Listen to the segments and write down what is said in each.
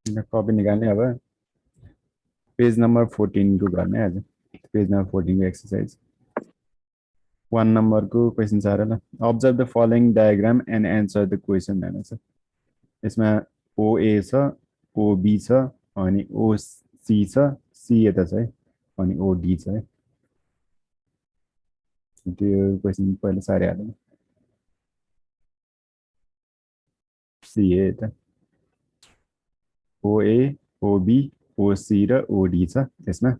Copy निकाल्ने अब page number 14 को गर्ने आज पेज नम्बर 14 को एक्सरसाइज 1 नम्बर को क्वेसन छ र ल observe the following diagram and answer the question भनेको छ यसमा ओए छ ओबी छ अनि ओसी छ सी यता छ है अनि ओडी छ है त्यो क्वेसन पहिला सारिहाल्नु सी है यता ओए ओबी ओसी र ओडी छ यसमा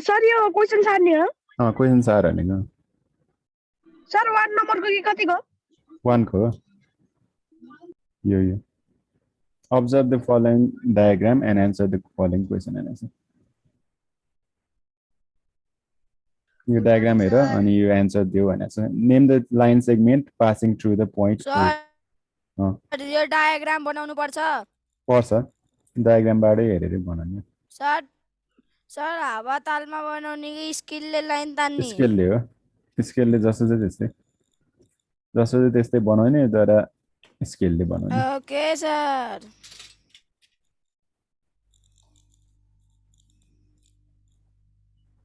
सर यो क्वेसन सार्ने हो क्वेसन सार भनेको सर 1 नम्बरको कि कतिको 1 को यो observe the following diagram and answer the following question and answer यो डायग्राम हेर अनि यो एन्सर दियो भनेको छ name the line segment passing through the point sir यो डायग्राम बनाउनु पर्छ डायग्रामबाटै हेरेर बनाउने सर सर हावा तालमा बनाउने कि स्केलले लाइन तान्ने स्केलले हो स्केलले जस्तो चाहिँ त्यस्तै बनाउने तर स्केलले बनाउने okay sir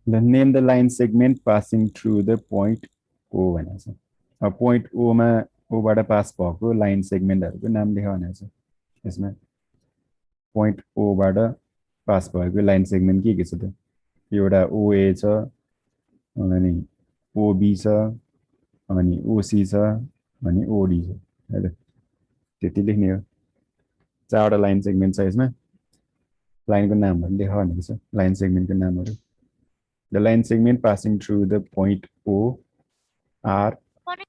name the line segment passing through the point O भनेको छ अब पोइन्ट ओमा ओबाट पास भएको लाइन सेगमेन्टहरूको नाम लेख भनेको छ यसमा पोइन्ट ओबाट पास भएको लाइन सेगमेन्ट के छ त एउटा ओए छ अनि ओबी छ अनि ओसी छ अनि ओडी छ हैन त्यति लेख्ने हो चारवटा लाइन सेगमेन्ट छ यसमा लाइनको नामहरू लेख भनेको छ लाइन सेगमेन्टको नामहरू the line segment passing through the point O R good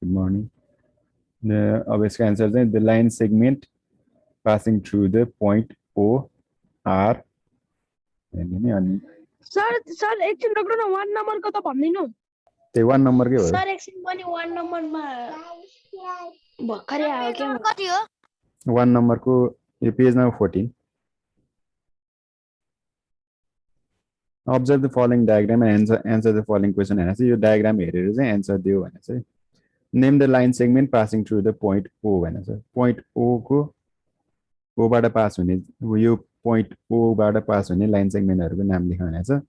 morning अब यसको एन्सर चाहिँ the line segment passing through the point O R अनि सर एकछिन रोक्नु न 1 नम्बरको त भन्दिनु त्यही 1 नम्बरकै हो सर एकछिन पनि 1 नम्बरमा भर्खरै आयो के कति हो 1 नम्बरको यो page number 14 observe the following diagram and answer the following question हैन यो डायग्राम हेरेर चाहिँ एन्सर दियो भने चाहिँ name the line segment passing through the point O भनेको छ पोइन्ट ओ को ओबाट पास हुने यो पोइन्ट ओबाट पास हुने लाइन सेगमेन्टहरूको नाम लेख भनेको छ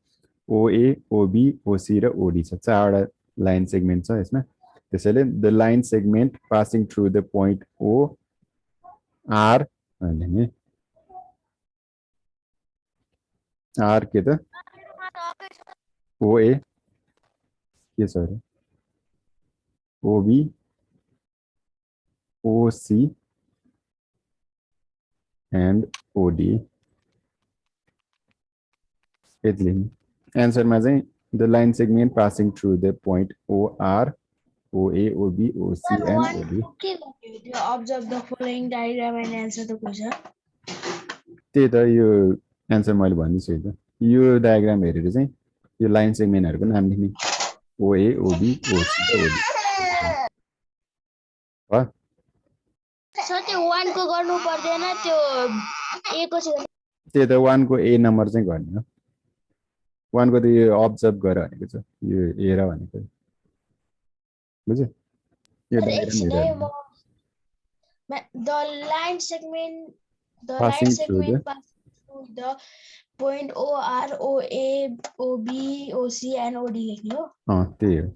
ओए ओबी ओसी र ओडी छ चारवटा लाइन सेगमेन्ट छ यसमा त्यसैले the line segment passing through the point O R भन्ने आर के त ओए के छ अरे ओबी ओसी एन्ड ओडी यति एन्सरमा चाहिँ the line segment passing through the point O are OA OB OC and OD observe the following diagram and answer the question त्यही त यो एन्सर मैले भनिदिन्छु त यो डायग्राम हेरेर चाहिँ यो लाइन सेगमेन्टहरूको नाम लेख्ने ओए ओबी ओसी र ओडी हो सर त्यो 1 को गर्नु पर्दैन त्यो ए को छ त्यही त 1 को ए नम्बर चाहिँ गर्ने हो 1 को त यो अब्जर्भ गर भनेको छ यो हेर भनेको बुझ्यो यो डायग्राम हेर the line segment passing through the point O R O A O B O C and O D लेख्ने हो त्यही हो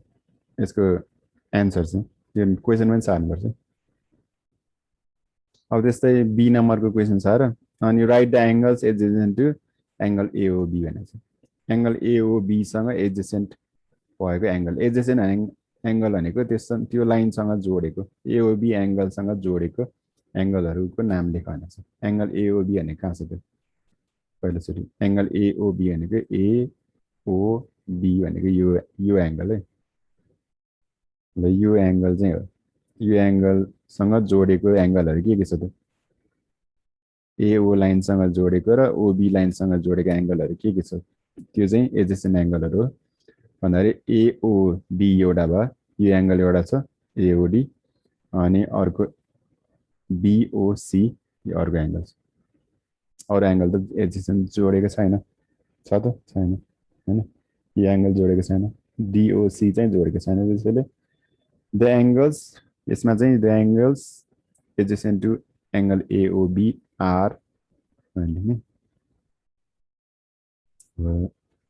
यसको एन्सर चाहिँ यो क्वेसन पनि सार्नुपर्छ अब त्यस्तै बी नम्बरको क्वेसन छ र अनि right the angles adjacent to angle AOB भनेको छ एङ्गल एओबी सँग एडजेसेन्ट भएको एङ्गल एडजेसेन्ट एङ्गल भनेको त्यो लाइनसँग जोडेको एओबी एङ्गलसँग जोडेको एङ्गलहरूको नाम लेख भनेको छ एङ्गल एओबी भनेको कहाँ छ त पहिलोचोटि एङ्गल एओबी भनेको एओबी भनेको यो एङ्गल है ल यो एङ्गल चाहिँ हो यो एङ्गलसँग जोडेको एङ्गलहरू के छ त एओ लाइनसँग जोडेको र ओबी लाइनसँग जोडेको एङ्गलहरू के छ त्यो चाहिँ एडजेसेन्ट एङ्गलहरू हो भन्दाखेरि एओडी एउटा भयो यो एङ्गल एउटा छ एओडी अनि अर्को BOC यो अर्को एंगल और एंगल त एडजेसेन्ट जोडेको छैन छ त छैन हैन यो एंगल जोडेको छैन DOC चाहिँ जोडेको छैन त्यसैले द एंगल्स यसमा चाहिँ the angles adjacent to angle AOB are भन्ने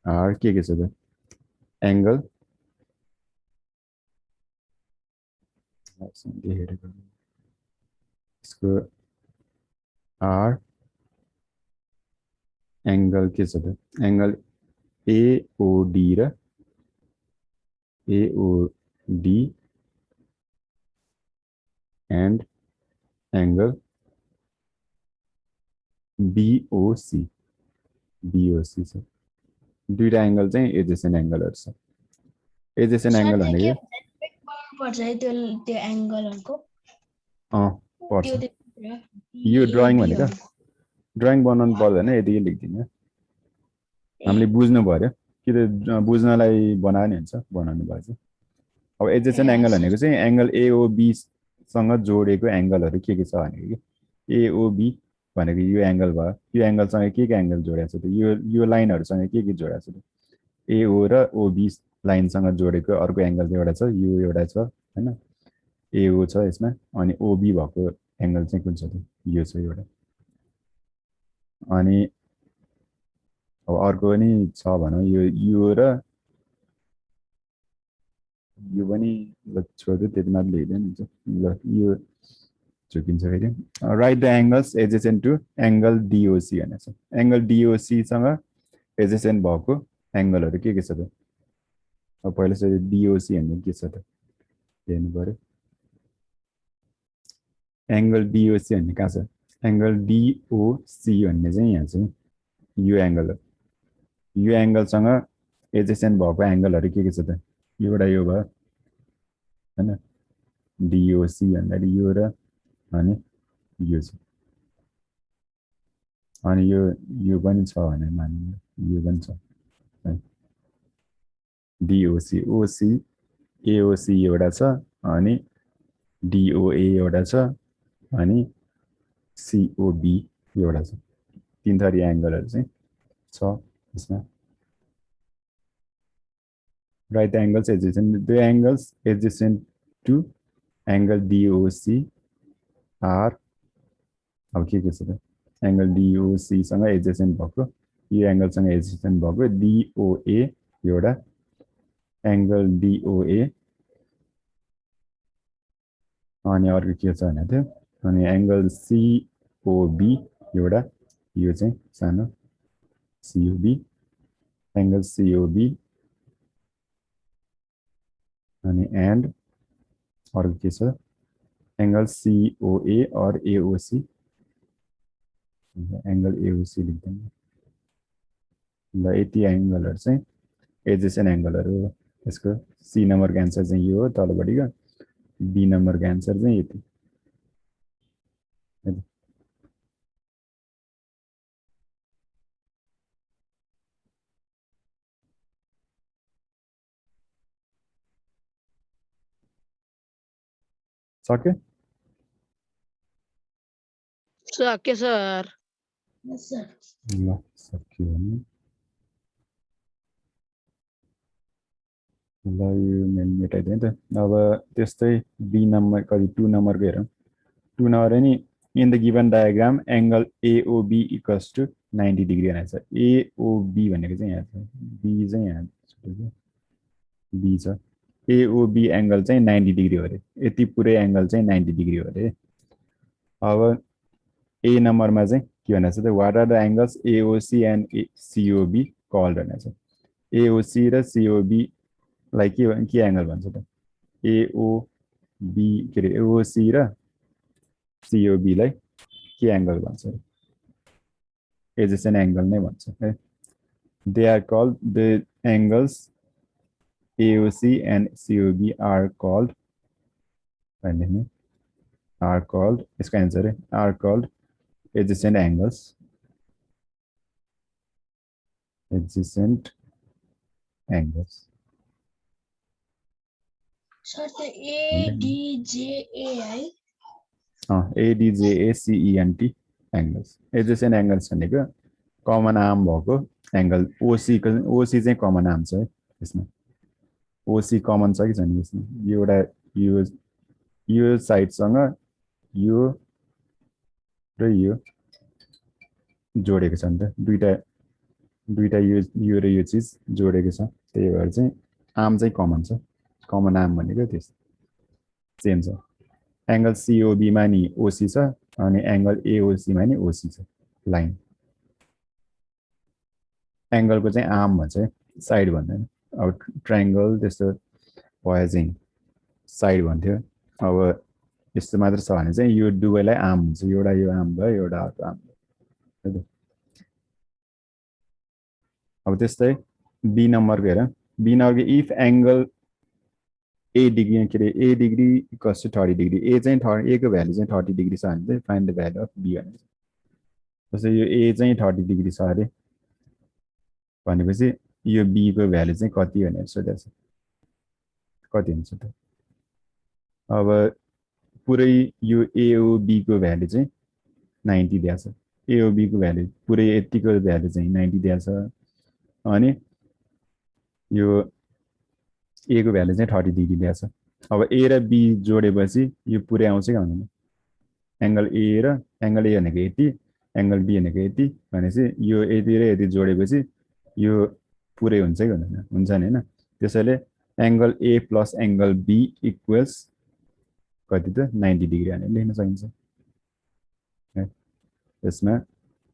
आर के छ त एंगल इसको आर एंगल के छ त एंगल AOD र AOD and angle BOC छ दुईटा एंगल चाहिँ एडजेसेन्ट एंगलहरु छ एडजेसेन्ट एंगल सर के भनेको पर्छ है त्यो एंगलहरुको पर्छ त्यो यो ड्राइङ भनेको ड्राइङ बनाउनु पर्दैन यतिकै लेख्दिनु हामीले बुझ्नु पर्यो कि त बुझ्नलाई बनायो नि हुन्छ बनाउनु पर्छ अब एडजेसेन्ट एंगल भनेको चाहिँ एंगल AOB सँग जोडेको एंगलहरु के छ भनेको कि AOB भनेको यो एंगल भयो यो एंगलसँग के एंगल जोडेको छ त यो लाइनहरुसँग के जोडेको छ त AO र OB लाइनसँग जोडेको अर्को एंगल एउटा छ यो एउटा छ हैन AO छ यसमा अनि OB भएको एंगल चाहिँ कुन छ त यो छ एउटा अनि अब अर्को पनि छ भनौं यो र यो पनि छोड्दै त्यति मात्र लेख्दैन हुन्छ ल यो झुकिन्छ फेरि right the angles adjacent to angle DOC भनेछ एंगल DOC सँग एडजेसेन्ट भएको एंगलहरु के छ त अब पहिला चाहिँ DOC भन्ने के छ त हेर्नु पर्यो एंगल DOC भन्ने कहाँ छ एंगल DOC भन्ने चाहिँ यहाँ छ यो एंगल हो यो एंगलसँग एडजेसेन्ट भएको एंगलहरु के छ त एउटा यो भयो हैन DOC भन्दाखेरि यो र अनि यो छ अनि यो पनि छ भने मानिलिनु यो पनि छ DOC OC AOC एउटा छ अनि DOA एउटा छ अनि COB एउटा छ तीन थरी एंगलहरु चाहिँ छ यसमा right angles adjacent the angles adjacent to angle DOC are अब के छ त एंगल DOC सँग एडजेसेन्ट भएको यो एंगल सँग एडजेसेन्ट भएको DOA एउटा एंगल DOA अनि अर्को के छ भने त्यो अनि एंगल COB एउटा यो चाहिँ सानो COB एंगल COB अनि एन्ड अर्को के छ एंगल COA और AOC एंगल AOC लेख्दैन ल यति एंगलहरु चाहिँ एडजेसेन्ट एंगलहरु हो यसको C नम्बरको आन्सर चाहिँ यो हो तलपट्टिको B नम्बरको आन्सर चाहिँ यति सक्यो सक्यो सर यस सर ल सक्यो भने ल यो मैले मेटाइदिएँ त अब त्यस्तै B नम्बर कति 2 नम्बरको हेरौँ 2 नम्बर नि in the given diagram angle AOB equals to 90 degree भनेको छ AOB भनेको चाहिँ यहाँ छ B चाहिँ यहाँ छ B छ AOB एंगल चाहिँ 90 डिग्री हो रे यति पुरै एंगल चाहिँ 90 डिग्री हो रे अब A नम्बरमा चाहिँ के भनेको छ त what are the angles AOC and COB called भनेको छ AOC र COB लाई के एंगल भन्छ त AOB के रे AOC र COB लाई के एंगल भन्छ एडजेसेन्ट एंगल नै भन्छ है they are called the angles AOC and COB are called इसका आंसर है are called adjacent angles sir त्यो ADJA है ADJACENT angles adjacent angles भनेको कमन आर्म भएको एंगल OC चाहिँ कमन आर्म छ है यसमा OC कमन छ कि छैन यसमा यो एउटा यो साइडसँग यो र यो जोडेको छ नि त दुईटा यो र यो चीज जोडेको छ त्यही भएर चाहिँ आर्म चाहिँ कमन छ कमन आर्म भनेको त्यस सेम छ एंगल COB मा नि OC छ अनि एंगल AOC मा नि OC छ लाइन एंगल को चाहिँ आर्म भन्छ साइड भन्दैन अब ट्रायंगल त्यस्तो भए चाहिँ साइड भन्थ्यो अब यस्तो मात्र छ भने चाहिँ यो दुवैलाई आर्म हुन्छ एउटा यो आर्म भयो एउटा अर्को आर्म भयो अब त्यस्तै बी नम्बरको हेर बी नम्बरको इफ एंगल A डिग्री के अरे A degree equals to 30 degree A चाहिँ A को भ्यालु चाहिँ 30 डिग्री छ भने चाहिँ find the value of B भनेको जस्तै यो A चाहिँ 30 डिग्री छ अरे भनेपछि यो B को भ्यालु चाहिँ कति भनेर सोधेको छ कति हुन्छ त अब पुरै यो AOB को भ्यालु चाहिँ 90 दिएको छ AOB को भ्यालु पुरै यतिको भ्यालु चाहिँ 90 दिएको छ अनि यो A को भ्यालु चाहिँ 30 डिग्री दिएको छ अब A र B जोडेपछि यो पुरै आउँछ कि आउँदैन एंगल A र एंगल A भनेको यति एंगल B भनेको यति भनेपछि यो यति र यति जोडेपछि यो पुरै हुन्छ कि हुँदैन हुन्छ नि हैन त्यसैले angle A plus angle B equals कति त 90 डिग्री भनेर लेख्न सकिन्छ यसमा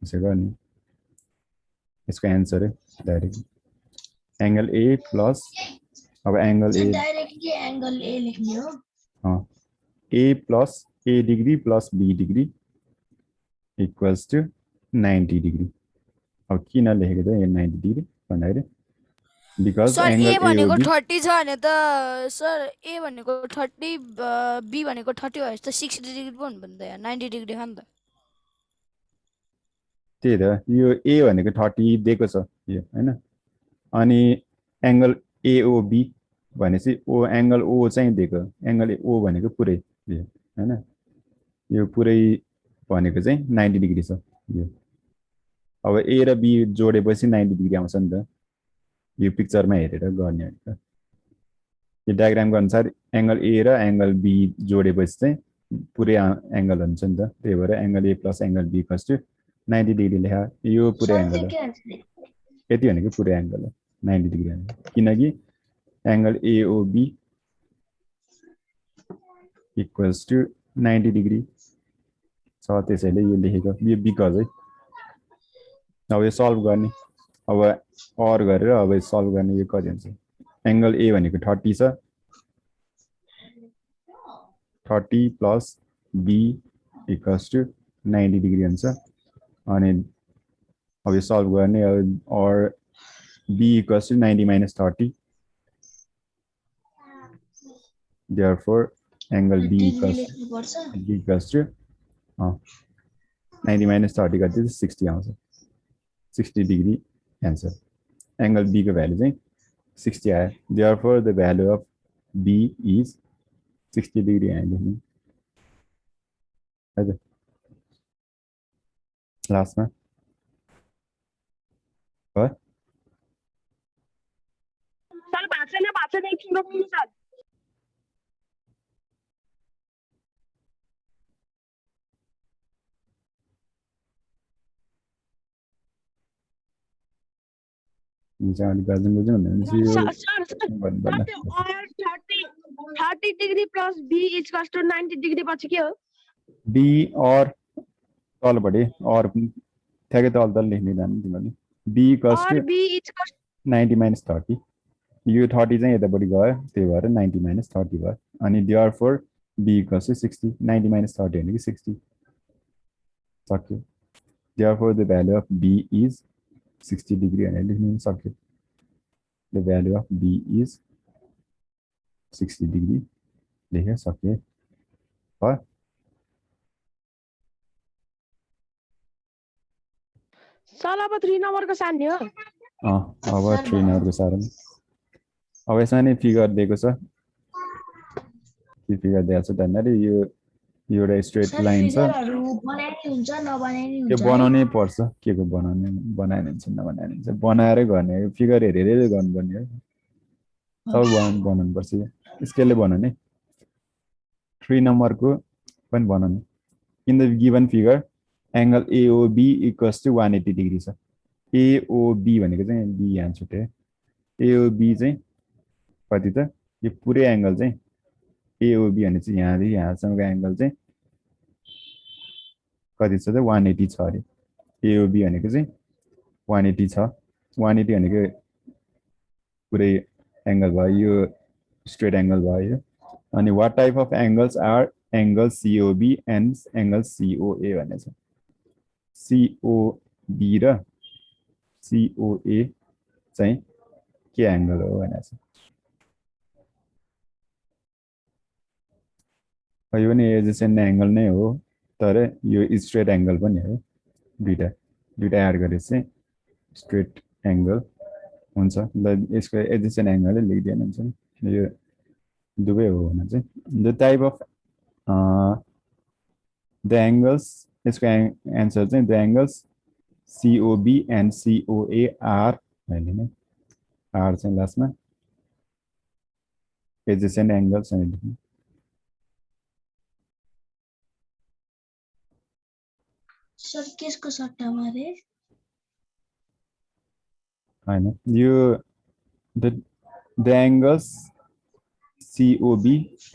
यसो गर्ने यसको आन्सर है डाइरेक्ट एंगल A प्लस अब angle A directly angle A लेख्ने हो A plus A degree plus B degree equals to 90 degree अब किन लेखेको त यो 90 डिग्री भन्दाखेरि बिकज सर एंगल A भनेको AOB 30 छ भने त सर A भनेको 30 B भनेको 30 भएपछि त 60 डिग्री पो हुनु पर्छ यार 90 डिग्री हो नि त त्यही त यो A भनेको 30 दिएको छ यो हैन अनि एंगल AOB भनेपछि O एंगल O चाहिँ दिएको एंगल O भनेको पुरै यो हैन यो पुरै भनेको चाहिँ 90 डिग्री छ यो अब A र B जोडेपछि 90 डिग्री आउँछ नि त यो पिक्चरमा हेरेर गर्ने हो नि यो डायग्रामको अनुसार एंगल A र एंगल B जोडेपछि चाहिँ पुरै एंगल हुन्छ नि त त्यही भएर angle A plus angle B equals to 90 degree लेखा यो पुरै एंगल हो यति भनेको पुरै एंगल हो 90 डिग्री किनकि angle AOB equals to 90 degree छ त्यसैले यो लेखेको यो बिकज है अब यो सल्भ गर्ने अब और गरेर अब सल्भ गर्ने यो कति हुन्छ एंगल A भनेको 30 छ 30 plus B equals to 90 degree हुन्छ अनि अब यो सल्भ गर्ने और B equals to 90 minus 30 therefore angle B equals to 90 minus 30 कति 60 आउँछ 60 degree answer angle B को भ्यालु चाहिँ 60 आयो therefore the value of B is 60 degree आयो लेख्नु है त लास्टमा हो सर भाषण एकछिन रोक्नु सर निचाले गर्दैन बुझ्नु भनेपछि यो sir 30 degree plus B equals to 90 degree पछि के हो B और तलपट्टि और ठ्याक्कै तल लेख्ने जानु तिमीले B equals to 90 minus 30 यो 30 चाहिँ यतापट्टि गयो त्यही भएर 90 minus 30 भयो अनि therefore B equals to 60 90 minus 30 भनेको 60 सक्यो therefore the value of B is 60 degree भनेर लेख्नु सक्यो the value of B is 60 degree लेख्न सक्यो भयो सर अब 3 नम्बरको सान्ने हो अब 3 नम्बरको सारण अब यसमा नि फिगर दिएको छ के फिगर दिएको छ भन्दाखेरि यो यो एउटा स्ट्रेट सर लाइन छ फिगरहरु बनाइने हुन्छ नबनाइने त्यो हुन्छ है बनाउनै पर्छ के को बनाइने हुन्छ नबनाइने हुन्छ बनाएरै गर्ने फिगर हेरेरै गर्नुपर्ने हो सब बनाउनु पर्छ स्केलले बनाउने 3 नम्बरको पनि बनाउने in the given figure angle AOB equals to 180 degree छ AOB भनेको चाहिँ बी यहाँ छुट्यो AOB चाहिँ कति त यो पुरै एंगल चाहिँ AOB भने चाहिँ यहाँदेखि यहाँसम्मको एंगल चाहिँ कति छ त 180 छ अरे AOB भनेको चाहिँ 180 छ 180 भनेको पुरै एंगल भयो यो स्ट्रेट एंगल भयो अनि what type of angles R angle COB and angle COA भनेछ COB र COA चाहिँ के एंगल हो भनेछ यो पनि एडजेसेन्ट एंगल नै हो तर यो स्ट्रेट एंगल पनि हो दुईटा एड गरेर चाहिँ स्ट्रेट एंगल हुन्छ ल यसको एडजेसेन्ट एंगल लेखिदिनु हुन्छ यो दुवै हो भने चाहिँ the type of the angles यसको आन्सर चाहिँ the angles COB and COA are हैन आर चाहिँ लास्टमा एडजेसेन्ट एंगल्स हैन सर केसको सट्टामा रे हैन यो the angles COB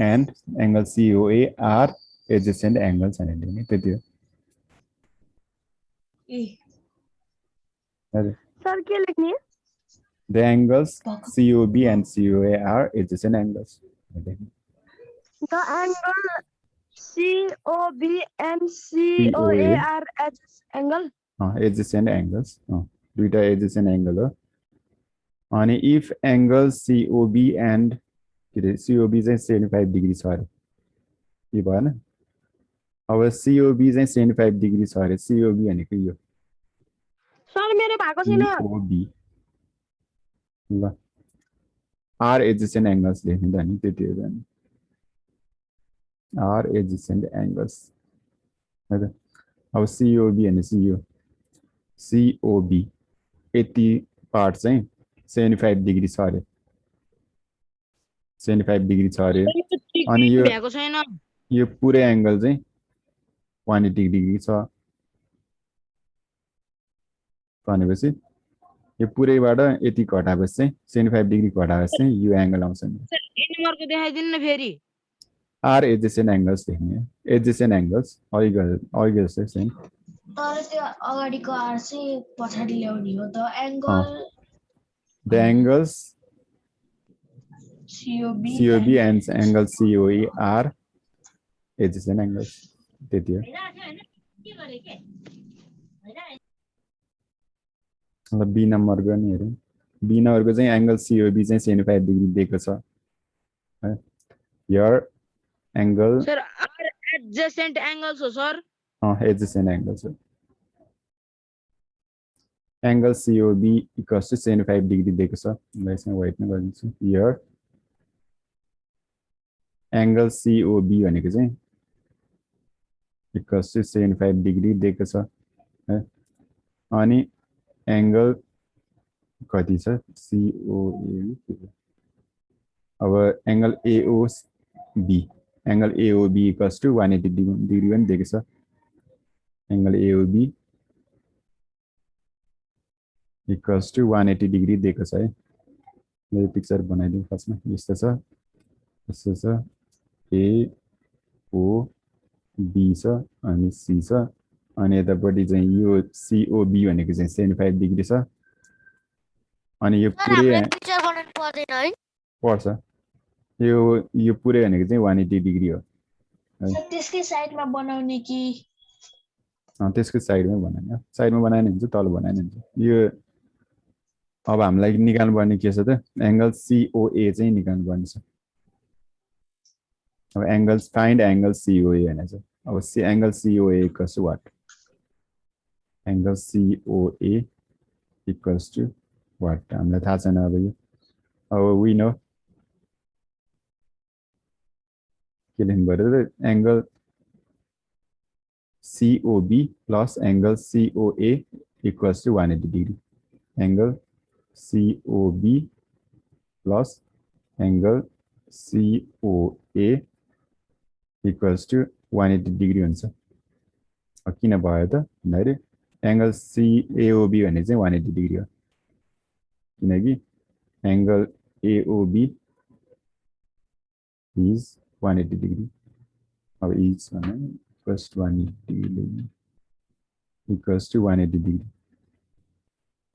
and angle COA are adjacent angles हैन त्यति हो ए सर के लेख्ने The angles COB and COA are adjacent angles. the angle COB and COA are adjacent angle Adjacent angles. दुईटा adjacent angle हो अनि if angle COB and COB चाहिँ 75 degree छ अरे के भएन अब COB चाहिँ 75 डिग्री छ अरे COB भनेको यो सर मेरो भएको छैन COB ल आर एडजेसेन्ट एंगल्स लेख्नु त नि त्यति हो नि आर एडजेसेन्ट एंगल्स है त अब COB भनेपछि यो COB यति पार्ट चाहिँ 75 डिग्री छ अरे 75 डिग्री छ अरे अनि भएको छैन यो पुरै एंगल चाहिँ 180 डिग्री छ भनेपछि यो पुरैबाट यति घटाएपछि चाहिँ 75 डिग्री घटाएपछि चाहिँ यो एंगल आउँछ नि सर ए नम्बरको देखाइदिनु न फेरि आर एडजेसेन्ट एंगल्स लेख्ने एडजेसेन्ट एंगल्स अघि जस्तै सेम तर त्यो अगाडिको आर चाहिँ पछाडि ल्याउने हो त angle the angles COB and angle COA are adjacent angles त्यति हो ल बी नम्बरको नि हेरौँ बी नम्बरको चाहिँ एंगल COB चाहिँ 75 डिग्री दिएको छ है here angle sir are adjacent angles हो सर एडजेसेन्ट एंगल्स हो angle COB equals to 75 degree दिएको छ ल यसमा व्हाइट नै गरिदिन्छु हियर एंगल COB भनेको चाहिँ इक्वल्स टु 75 डिग्री दिएको छ है अनि एंगल कति छ COA अब angle AOB equals to 180 degree पनि दिएको छ angle AOB equals to 180 degree दिएको छ है यो पिक्चर बनाइदिउँ फर्स्टमा यस्तो छ AOB छ अनि C छ अनि यतापट्टि चाहिँ यो COB भनेको चाहिँ 75 डिग्री छ अनि यो पुरै पिक्चर बनाउनु पर्दैन है पर्छ यो पुरै भनेको चाहिँ 180 डिग्री हो सर त्यसकै साइडमा बनाउने कि त्यसको साइडमै बनाएन हुन्छ तल बनाएन हुन्छ यो अब हामीलाई निकाल्नु पर्ने के छ त एंगल COA चाहिँ निकाल्नु पर्ने छ अब एंगल्स फाइन्ड एंगल COA भनेछ अब angle COA equals to what angle COA equals to what हामीलाई थाहा छैन अब यो अब वी नो के लेख्नु पर्यो त angle COB plus angle COA equals to 180 degree. Angle COB plus angle COA equals to 180 degree हुन्छ किन भयो त भन्दाखेरि एंगल CAOB भने चाहिँ 180 डिग्री हो किनकि एंगल AOB is 180 degree अब इज भने first 180 degree equals to 180 degree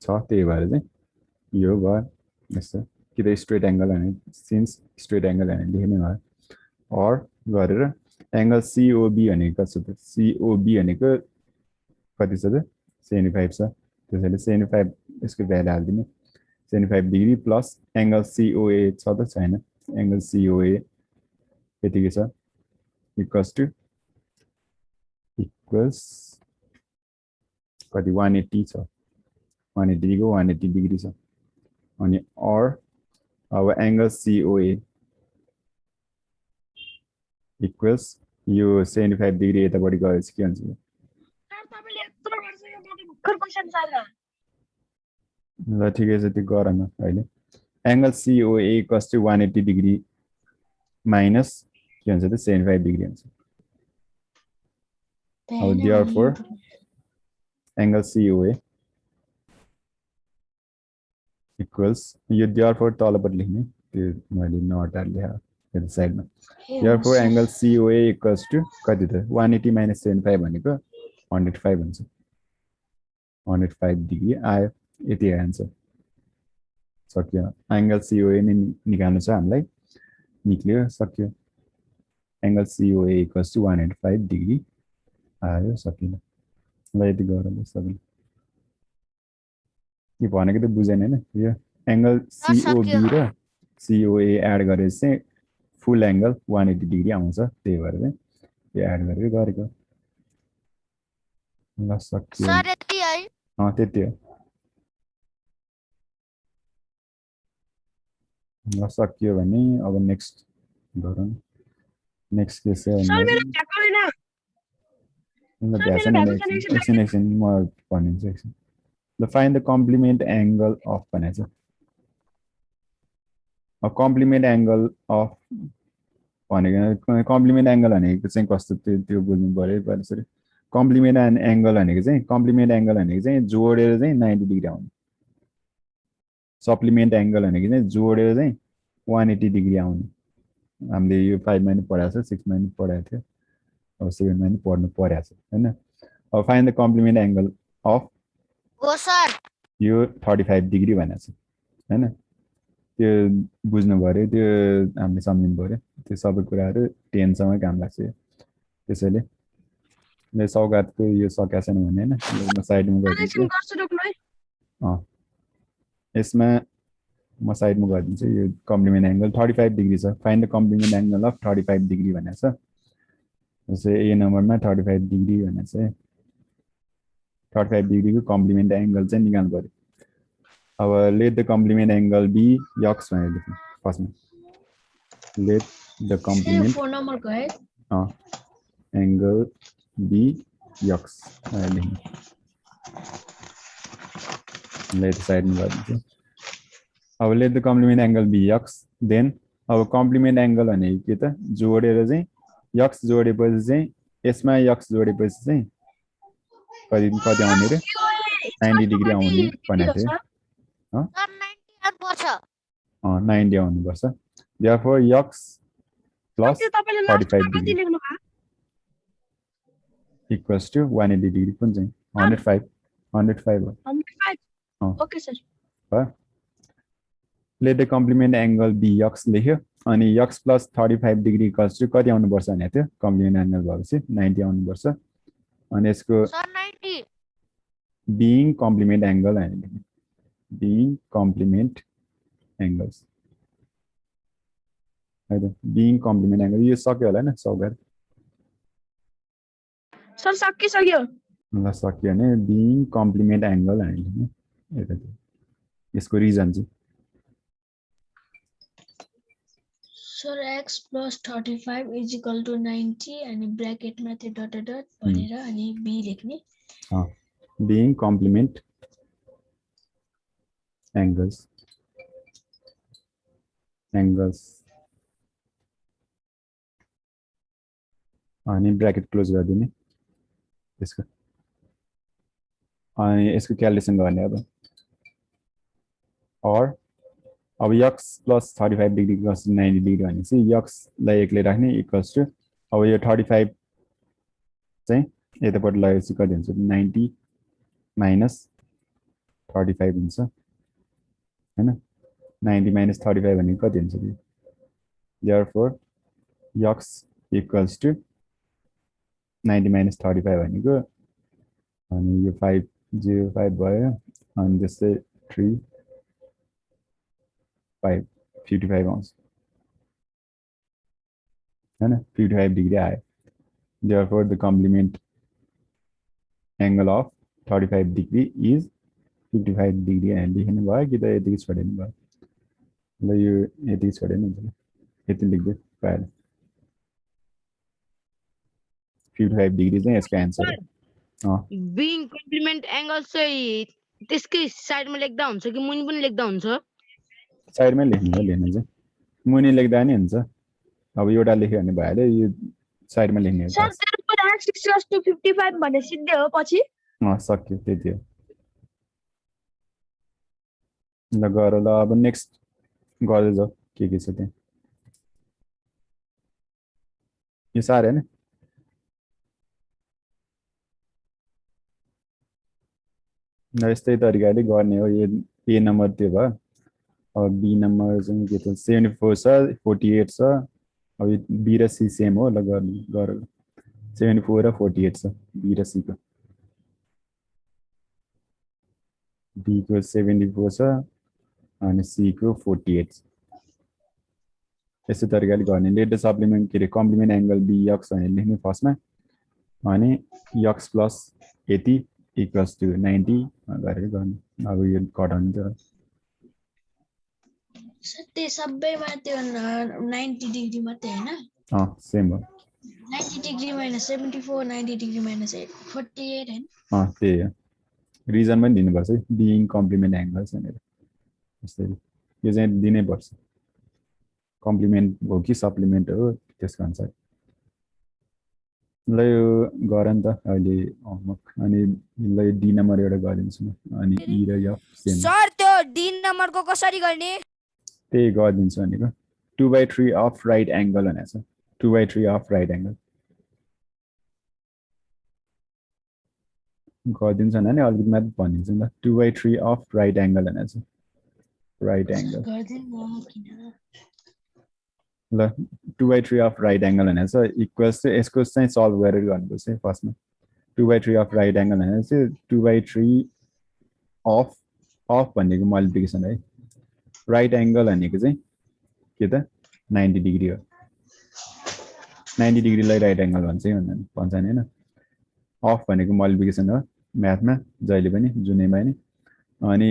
छ त्यही भएर चाहिँ यो भयो यस्तो कि त स्ट्रेट एंगल भने सिन्स स्ट्रेट एंगल भने लेख्ने भयो और गरेर एंगल COB भनेको कति छ त COB भनेको कति छ त 75 छ त्यसैले 75 यसको भ्यालु हाल्दिने 75 डिग्री प्लस एंगल COA छ त छैन एंगल COA यतिकै छ इक्वल्स टु इक्वल्स कति 180 छ 180 को 180 डिग्री छ अनि और अब एंगल COA इक्वल्स यो 75 डिग्री यतापट्टि गएपछि के हुन्छ सर तपाईले यत्रो वर्ष यो मैले भर्खर क्वेशन सार्दा ल ठिकै छ त्यो गर न अहिले angle COA equals to 180 degree minus के हुन्छ त 75 डिग्री हुन्छ अब therefore angle COA equals यो therefore तलपट्टि लेख्ने त्यो मैले नोट लेखा त्यो साइडमा therefore angle COA equals to कति त 180 minus 75 भनेको 105 हुन्छ 105 डिग्री आयो यति आन्सर सक्यो एंगल COA नि निकाल्नु छ हामीलाई निक्ल्यो सक्यो angle COA equals to 105 degree आयो सकिन ल यति गरौँ सकिन के भनेको त बुझेन हैन यो एंगल COB र COA एड गरेपछि चाहिँ फुल एंगल 180 डिग्री आउँछ त्यही भएर चाहिँ यो एड गरेर गरेको ल सक्यो सर यति है त्यति हो ल सक्यो भने अब नेक्स्ट गरौँ नेक्स्ट के छ सर मेरो भ्याएको छैन एकछिन म भनिदिन्छु एकछिन ल find the complement angle of भनेको छ कम्प्लिमेन्ट एंगल अफ भनेको कम्प्लिमेन्ट एंगल भनेको चाहिँ कस्तो त्यो बुझ्नु पर्यो पहिला कम्प्लिमेन्ट एंगल भनेको चाहिँ जोडेर चाहिँ 90 डिग्री आउने सप्लिमेन्ट एंगल भनेको चाहिँ जोडेर चाहिँ 180 डिग्री आउने हामीले यो 5 मा नि पढाएको छ 6 मा नि पढाएको थियो अब 7 मा नि पढ्नु पर्या छ हैन अब find the complement angle of हो सर यो 35 डिग्री भनेको छ हैन त्यो बुझ्नु पर्यो त्यो हामीले सम्झिनु पर्यो त्यो सबै कुराहरु 10 सम्म काम लाग्छ त्यसैले ले सौगातको यो सकेको छैन भने हैन म साइडमा गरिदिन्छु गर्छु रोक्नु है यसमा म साइडमा गरिदिन्छु यो कम्प्लिमेन्ट एंगल 35 डिग्री छ find the complement angle of 35 degree भनेको छ जस्तै ए नम्बरमा 35 डिग्री भनेको छ 35 डिग्री को कम्प्लिमेन्ट एंगल चाहिँ निकाल्नु पर्यो अब let the complement angle be x भनेर लेख्नु फर्स्टमा लेट द कम्प्लिमेन्ट 4 नम्बरको है एंगल बी यक्स भनेर लेख्नु लेट साइडमा गरिदिन्छु अब let the complement angle be x then अब कम्प्लिमेन्ट एंगल भनेको के त जोडेर चाहिँ यक्स जोडेपछि चाहिँ यसमा यक्स जोडेपछि चाहिँ कति आउने रे 90 डिग्री आउने भनेको थियो सर 90 आउनुपर्छ 90 आउनुपर्छ therefore यक्स प्लस 45 डिग्री लेख्नु भयो इक्वल्स टु 180 डिग्री कुन चाहिँ 105 हो 105 ओके सर भयो let the complement angle be x लेख्यो अनि x plus 35 degree equals to कति आउनुपर्छ भने थियो कम्प्लिमेन्ट एंगल भएपछि 90 आउनुपर्छ अनि यसको सर 90 बीइङ कम्प्लिमेन्ट एंगल हैन बीइङ कम्प्लिमेन्ट एंगल्स हैन बीइङ कम्प्लिमेन्ट एंगल यो सक्यो होला हैन सौगात सर सकिसक्यो ल सक्यो भने बीइङ कम्प्लिमेन्ट एंगल हैन यसको रिजन चाहिँ Sir, x plus 35 is equal to 90 अनि ब्रैकेटमा त्यो डट डट भनेर अनि b लेख्ने being complement angles अनि ब्रैकेट क्लोज गरिदिने यसको अनि यसको क्यालकुलेसन गर्ने अब x plus 35 degree plus 90 degree भनेपछि x लाई एक्लै राख्ने इक्वल्स टु अब यो 35 चाहिँ यतापट्टि लगाएपछि कति हुन्छ 90 minus 35 हुन्छ हैन 90 minus 35 भनेको कति हुन्छ त्यो therefore x equals to 90 minus 35 भनेको अनि यो 505 भयो अनि त्यसै 3 5 55 आउँछ हैन 55 डिग्री आयो therefore the complement angle of 35 degree is 55 degree and लेख्नु भयो कि त यति छोड्नु भयो ल यो यति छोड्नु हुन्छ यति लेख्दै पाएँ 55 डिग्री चाहिँ यसको आन्सर हो Being complement angle चाहिँ त्यसकै साइडमा लेख्दा हुन्छ कि मुनि पनि लेख्दा हुन्छ साइडमै लेख्नु हो लेख्नु चाहिँ मुनि लेख्दा नि हुन्छ अब एउटा लेख्यो भने भइहाल्यो यो साइडमा लेख्ने हो सर त्यसको x equals to 55 भने सिधै हो पछि सक्यो त्यति हो ल गर ल अब नेक्स्ट गर्दै जाऊ के छ त्यहाँ यो सार हैन न यस्तै तरिकाले गर्ने हो यो ए नम्बर त्यो भयो अब बी नम्बर चाहिँ के त 74 छ 48 छ अब बी र सी सेम हो ल गर 74 र 48 छ बी र सी को बी को 74 छ अनि सी को 48 छ यस्तै तरिकाले गर्ने लेट द सप्लिमेन्ट के रे कम्प्लिमेन्ट एंगल बी एक्स भनेर लेख्ने फर्स्टमा अनि एक्स प्लस यति इक्वल्स टु 90 गरेर गर्ने अब यो घटाउनु त सर त्यो सबैमा त्यो 90 डिग्री मात्रै हैन सेम हो 90 डिग्री minus 74 90 डिग्री minus 48 हैन त्यही हो रिजन पनि दिनुपर्छ है बिइङ कम्प्लिमेन्ट एंगल्स भनेर यसरी यो चाहिँ दिनै पर्छ कम्प्लिमेन्ट हो कि सप्लिमेन्ट हो त्यसको अनुसार ल यो गर नि त अहिले अनि ल यो डी नम्बर एउटा गरिदिन्छु म अनि ई र एफ सेम सर त्यो डी नम्बरको कसरी गर्ने त्यही गरिदिन्छु भनेको 2/3 अफ राइट एंगल भनेको छ 2/3 अफ राइट एंगल गरिदिन्छ भने अलिकति मात्र भनिदिन्छु नि त 2/3 अफ राइट एंगल भनेको छ राइट एंगल गर्दिन म किन ल 2/3 अफ राइट एंगल भनेको छ इक्वल्स टु यसको चाहिँ सल्भ गरेर गर्नुपर्छ है फर्स्टमा 2/3 अफ राइट एंगल भनेको चाहिँ 2/3 अफ भनेको मल्टिप्लिकेसन है राइट एंगल भनेको चाहिँ के त 90 डिग्री हो 90 डिग्रीलाई राइट एंगल भन्छ नि हैन अफ भनेको मल्टिप्लिकेसन हो म्याथमा जहिले पनि जुनैमा नि अनि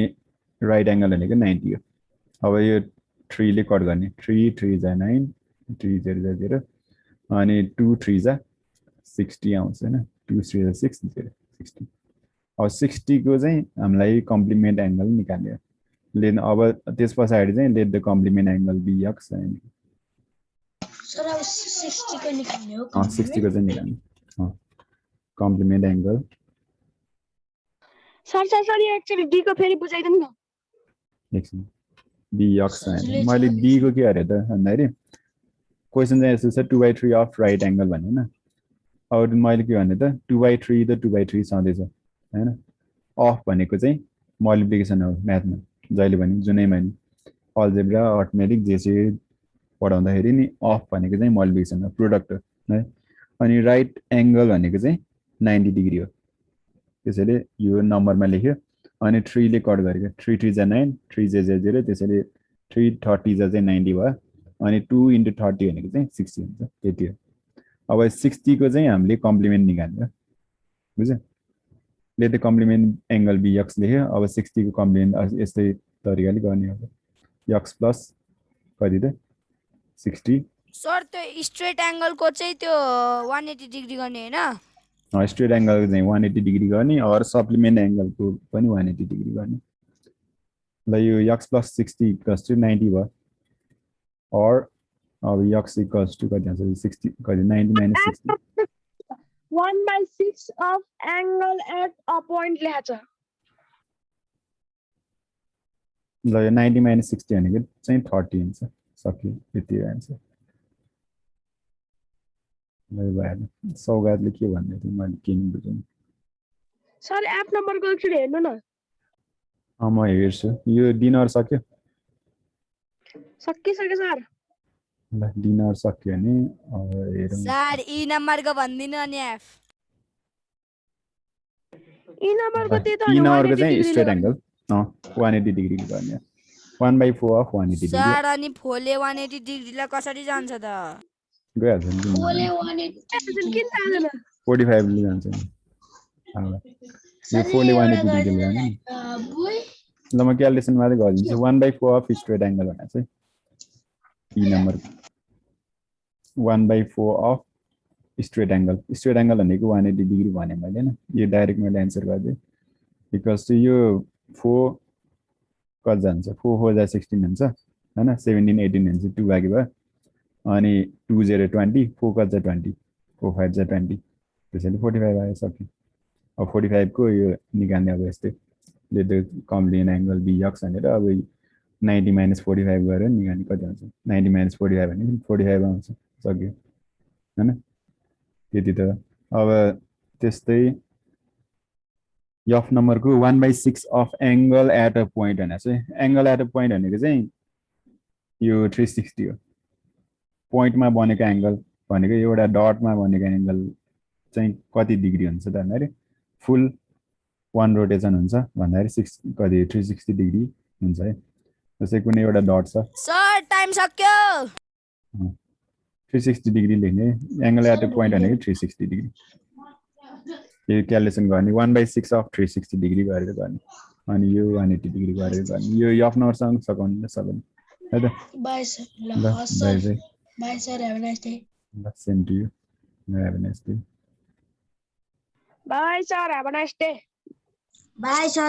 राइट एंगल भनेको 90 हो अब यो 3 ले कट गर्ने 3 3 जा 9 3 0 जा 0 अनि 2 3 जा 60 आउँछ हैन 2 3 जा 6 0 60 अब 60 को चाहिँ हामीलाई कम्प्लिमेन्ट एंगल निकाल्ने हो लेन अब त्यसपछि चाहिँ let the complement angle be x sir अब 60 को निकाल्ने हो 60 को चाहिँ निकाल्ने complement angle sir actually D को फेरि बुझाइदिनु न एकछिन बी एक्स मैले डी को के अरे त भन्दाखेरि क्वेशन चाहिँ यस्तो छ 2/3 अफ राइट एंगल भने हैन अब मैले के भने त 2/3 त 2/3 छँदैछ हैन अफ भनेको चाहिँ मल्टिप्लिकेसन हो म्याथमा जहिले पनि जुनैमा नि अल्जेब्रा अर्थमेटिक जेसे पढाउँदाखेरि नि अफ भनेको चाहिँ मल्टिप्लिकेसन हो प्रोडक्ट हो है अनि राइट एंगल भनेको चाहिँ 90 डिग्री हो त्यसैले यो नम्बरमा लेख्यो अनि 3 ले कट गरेको 3 3 जा 9 3 जा 0 त्यसैले 3 30 जा चाहिँ 90 भयो अनि 2 * 30 भनेको चाहिँ 60 हुन्छ त्यति हो अब 60 को चाहिँ हामीले कम्प्लिमेन्ट निकाल्यो बुझ्यो let the complement angle be x लेख्यो अब 60 को कम्प्लिमेन्ट यस्तै तरिकाले गर्ने हो एक्स प्लस कति त 60 सर त्यो स्ट्रेट एङ्गलको चाहिँ त्यो 180 डिग्री गर्ने हैन स्ट्रेट एंगल चाहिँ 180 डिग्री गर्ने और सप्लिमेन्ट एंगलको पनि 180 डिग्री गर्ने ल यो x + 60 = 90 भयो और अब x = कति आउँछ 60 कति 90 - 60 1/6 of angle at a point लेखा छ ल यो 90 - 60 भनेको चाहिँ 30 हुन्छ सक्यो यति आन्सर ल भयो सौगातले के भन्दै थियो मैले के नि बुझेँ सर एप नम्बरको एकचोटि हेर्नु न म हेर्छु यो डिनर सक्यो सकिसक्यो सर ल डिनर सक्यो भने हेरौँ सर ई नम्बरको भन्दिनु अनि एफ ई नम्बरको त्यही त ई नम्बरको चाहिँ स्ट्रेट एंगल 180 डिग्री गर्ने 1/4 of 180 डिग्री सर अनि फोले 180 डिग्रीलाई कसरी जान्छ त गइहाल्छ नि ओले 180 किन जाँदैन 45 ले जान्छ नि यो फोले 180 डिग्री जाने बुई ल म क्याल्कुलेसन मात्रै गरिदिन्छु 1/4 of स्ट्रेट एंगल भने चाहिँ ई नम्बर 1/4 of स्ट्रेट एंगल भनेको 180 डिग्री भने मैले हैन यो डाइरेक्ट मैले आन्सर गरिदिएँ बिकज चाहिँ यो 4 कति जान्छ 4 4 जा 16 हुन्छ हैन 17 18 हुन्छ 2 बाँकी भयो अनि 2 0 20 4 कति जा 20 4 5 जा 20 त्यसैले 45 आयो सक्यो अब 45 को यो निकाल्ने अब यस्तै let the combined angle be x भनेर अब 90 - 45 गरेर निकाल्ने कति हुन्छ 90 - 45 भने 45 आउँछ सक्यो हैन त्यति त अब त्यस्तै f नम्बरको 1/6 of angle at a point भने चाहिँ एंगल एट अ पोइन्ट भनेको चाहिँ यो 360 हो पोइन्टमा बनेको एंगल भनेको एउटा डटमा बनेको एंगल चाहिँ कति डिग्री हुन्छ त भन्दाखेरि फुल 1 रोटेसन हुन्छ भन्दाखेरि 6 कति 360 डिग्री हुन्छ है जस्तै कुनै एउटा डट छ सर टाइम सक्यो 360 डिग्री लेख्ने एंगल एट अ पोइन्ट भनेको 360 डिग्री यो क्याल्कुलेसन गर्ने 1/6 of 360 डिग्री गरेर गर्ने अनि यो 180 डिग्री गरेर गर्ने यो f नम्बरसँग सकाउनु सक्दैन है त बाय सर ल ल bye sir bye bye sir have a nice day ल same to you have a nice day bye sir have a nice day bye sir